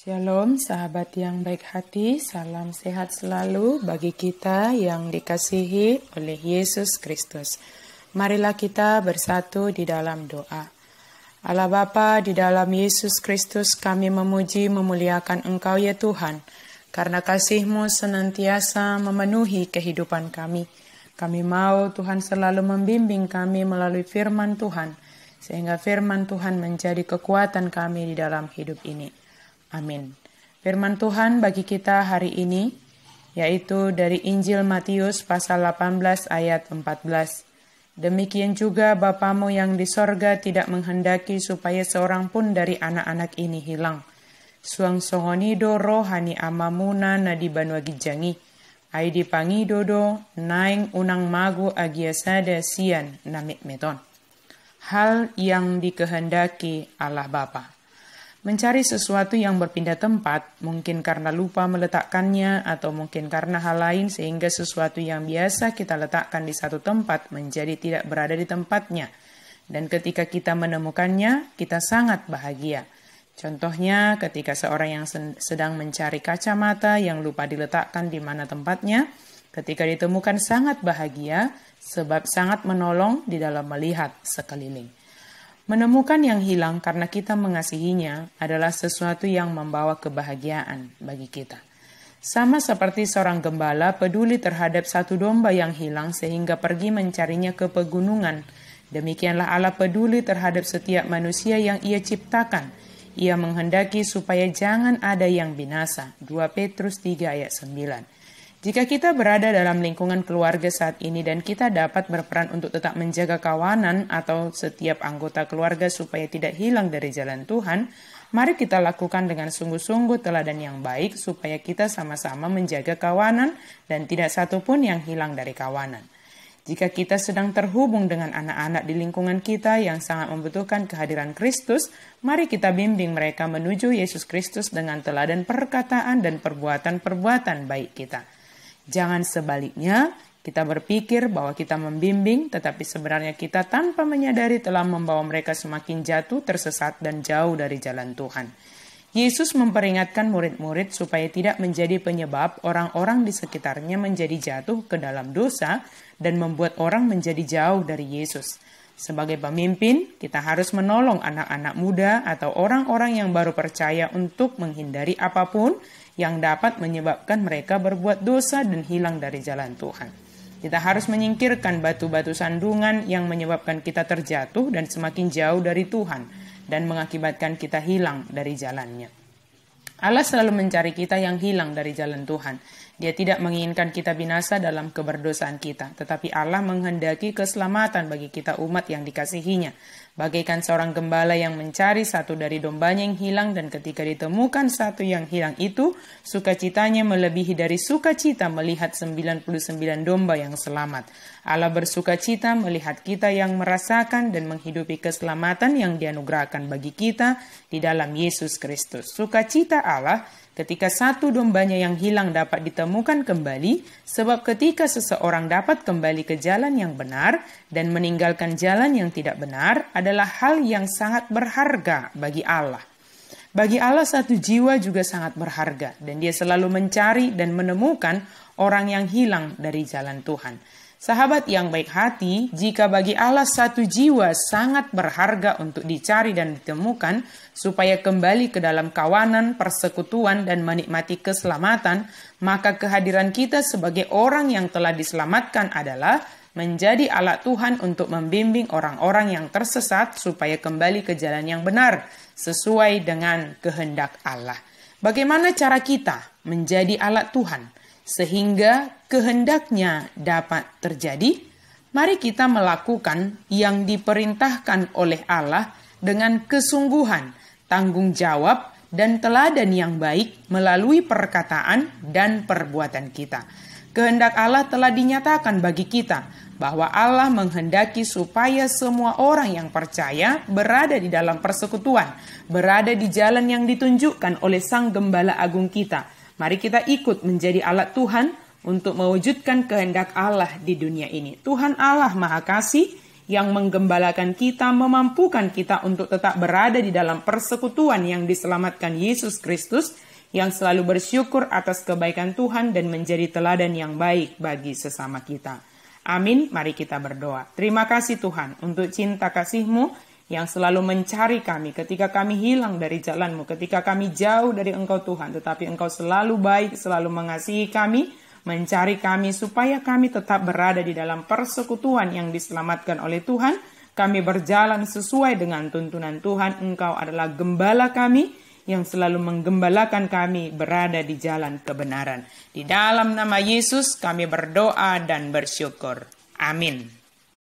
Shalom sahabat yang baik hati, salam sehat selalu bagi kita yang dikasihi oleh Yesus Kristus. Marilah kita bersatu di dalam doa. Allah Bapa, di dalam Yesus Kristus kami memuji memuliakan Engkau ya Tuhan, karena kasih-Mu senantiasa memenuhi kehidupan kami. Kami mau Tuhan selalu membimbing kami melalui firman Tuhan, sehingga firman Tuhan menjadi kekuatan kami di dalam hidup ini. Amin. Firman Tuhan bagi kita hari ini, yaitu dari Injil Matius pasal 18 ayat 14. Demikian juga Bapamu yang di sorga tidak menghendaki supaya seorang pun dari anak-anak ini hilang. Suang songonido rohani amamuna na di banua gijangi. Aidi pangidodo naing unang magu agiasada sian namik meton. Hal yang dikehendaki Allah Bapa. Mencari sesuatu yang berpindah tempat, mungkin karena lupa meletakkannya atau mungkin karena hal lain sehingga sesuatu yang biasa kita letakkan di satu tempat menjadi tidak berada di tempatnya. Dan ketika kita menemukannya, kita sangat bahagia. Contohnya ketika seorang yang sedang mencari kacamata yang lupa diletakkan di mana tempatnya, ketika ditemukan sangat bahagia sebab sangat menolong di dalam melihat sekeliling. Menemukan yang hilang karena kita mengasihinya adalah sesuatu yang membawa kebahagiaan bagi kita. Sama seperti seorang gembala peduli terhadap satu domba yang hilang sehingga pergi mencarinya ke pegunungan. Demikianlah Allah peduli terhadap setiap manusia yang Ia ciptakan. Ia menghendaki supaya jangan ada yang binasa. 2 Petrus 3 ayat 9. Jika kita berada dalam lingkungan keluarga saat ini dan kita dapat berperan untuk tetap menjaga kawanan atau setiap anggota keluarga supaya tidak hilang dari jalan Tuhan, mari kita lakukan dengan sungguh-sungguh teladan yang baik supaya kita sama-sama menjaga kawanan dan tidak satu pun yang hilang dari kawanan. Jika kita sedang terhubung dengan anak-anak di lingkungan kita yang sangat membutuhkan kehadiran Kristus, mari kita bimbing mereka menuju Yesus Kristus dengan teladan perkataan dan perbuatan-perbuatan baik kita. Jangan sebaliknya, kita berpikir bahwa kita membimbing, tetapi sebenarnya kita tanpa menyadari telah membawa mereka semakin jatuh, tersesat, dan jauh dari jalan Tuhan. Yesus memperingatkan murid-murid supaya tidak menjadi penyebab orang-orang di sekitarnya menjadi jatuh ke dalam dosa dan membuat orang menjadi jauh dari Yesus. Sebagai pemimpin, kita harus menolong anak-anak muda atau orang-orang yang baru percaya untuk menghindari apapun yang dapat menyebabkan mereka berbuat dosa dan hilang dari jalan Tuhan. Kita harus menyingkirkan batu-batu sandungan yang menyebabkan kita terjatuh dan semakin jauh dari Tuhan dan mengakibatkan kita hilang dari jalannya. Allah selalu mencari kita yang hilang dari jalan Tuhan. Dia tidak menginginkan kita binasa dalam keberdosaan kita, tetapi Allah menghendaki keselamatan bagi kita umat yang dikasihinya. Bagaikan seorang gembala yang mencari satu dari dombanya yang hilang dan ketika ditemukan satu yang hilang itu, sukacitanya melebihi dari sukacita melihat 99 domba yang selamat. Allah bersukacita melihat kita yang merasakan dan menghidupi keselamatan yang dianugerahkan bagi kita di dalam Yesus Kristus. Sukacita Allah ketika satu dombanya yang hilang dapat ditemukan kembali, sebab ketika seseorang dapat kembali ke jalan yang benar dan meninggalkan jalan yang tidak benar adalah hal yang sangat berharga bagi Allah. Bagi Allah satu jiwa juga sangat berharga dan Dia selalu mencari dan menemukan orang yang hilang dari jalan Tuhan. Sahabat yang baik hati, jika bagi Allah satu jiwa sangat berharga untuk dicari dan ditemukan, supaya kembali ke dalam kawanan, persekutuan, dan menikmati keselamatan, maka kehadiran kita sebagai orang yang telah diselamatkan adalah menjadi alat Tuhan untuk membimbing orang-orang yang tersesat supaya kembali ke jalan yang benar, sesuai dengan kehendak Allah. Bagaimana cara kita menjadi alat Tuhan sehingga kehendaknya dapat terjadi? Mari kita melakukan yang diperintahkan oleh Allah dengan kesungguhan, tanggung jawab, dan teladan yang baik melalui perkataan dan perbuatan kita. Kehendak Allah telah dinyatakan bagi kita bahwa Allah menghendaki supaya semua orang yang percaya berada di dalam persekutuan, berada di jalan yang ditunjukkan oleh Sang Gembala Agung kita. Mari kita ikut menjadi alat Tuhan untuk mewujudkan kehendak Allah di dunia ini. Tuhan Allah Maha Kasih yang menggembalakan kita, memampukan kita untuk tetap berada di dalam persekutuan yang diselamatkan Yesus Kristus, yang selalu bersyukur atas kebaikan Tuhan dan menjadi teladan yang baik bagi sesama kita. Amin, mari kita berdoa. Terima kasih Tuhan untuk cinta kasih-Mu yang selalu mencari kami ketika kami hilang dari jalan-Mu, ketika kami jauh dari Engkau Tuhan, tetapi Engkau selalu baik, selalu mengasihi kami, mencari kami supaya kami tetap berada di dalam persekutuan yang diselamatkan oleh Tuhan. Kami berjalan sesuai dengan tuntunan Tuhan. Engkau adalah gembala kami yang selalu menggembalakan kami berada di jalan kebenaran. Di dalam nama Yesus kami berdoa dan bersyukur. Amin.